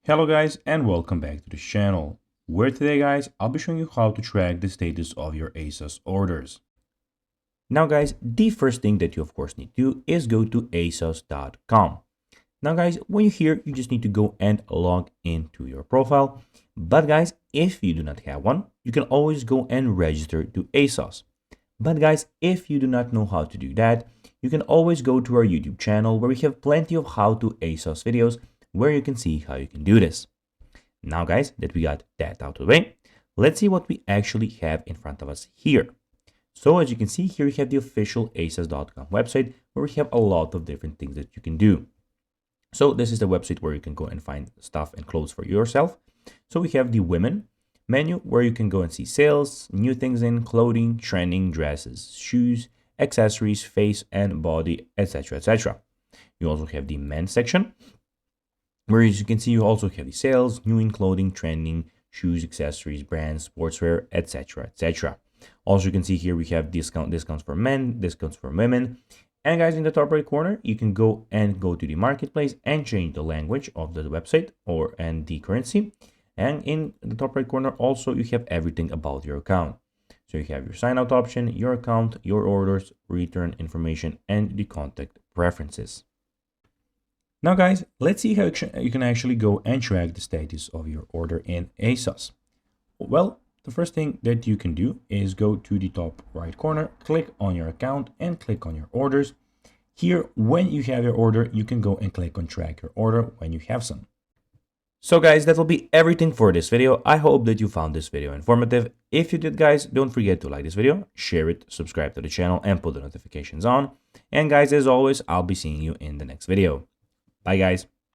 Hello guys and welcome back to the channel, where today guys I'll be showing you how to track the status of your ASOS orders. Now guys, the first thing that you of course need to do is go to asos.com. Now guys, when you're here you just need to go and log into your profile. But guys, if you do not have one, you can always go and register to ASOS. But guys, if you do not know how to do that, you can always go to our YouTube channel where we have plenty of how to ASOS videos where you can see how you can do this. Now guys, that we got that out of the way, let's see what we actually have in front of us here. So as you can see here, we have the official asos.com website where we have a lot of different things that you can do. So this is the website where you can go and find stuff and clothes for yourself. So we have the women menu where you can go and see sales, new things in clothing, trending, dresses, shoes, accessories, face and body, etc, etc. You also have the men's section where, as you can see, you also have the sales, new in clothing, trending, shoes, accessories, brands, sportswear, etc, etc. Also, you can see here we have discounts for men, discounts for women. And guys, in the top right corner, you can go to the marketplace and change the language of the website and the currency. And in the top right corner, also you have everything about your account. So you have your sign out option, your account, your orders, return information, and the contact preferences. Now guys, let's see how you can actually go and track the status of your order in ASOS. Well, the first thing that you can do is go to the top right corner, click on your account and click on your orders. Here, when you have your order, you can go and click on track your order when you have some. So guys, that will be everything for this video. I hope that you found this video informative. If you did guys, don't forget to like this video, share it, subscribe to the channel and put the notifications on. And guys, as always, I'll be seeing you in the next video. Bye guys.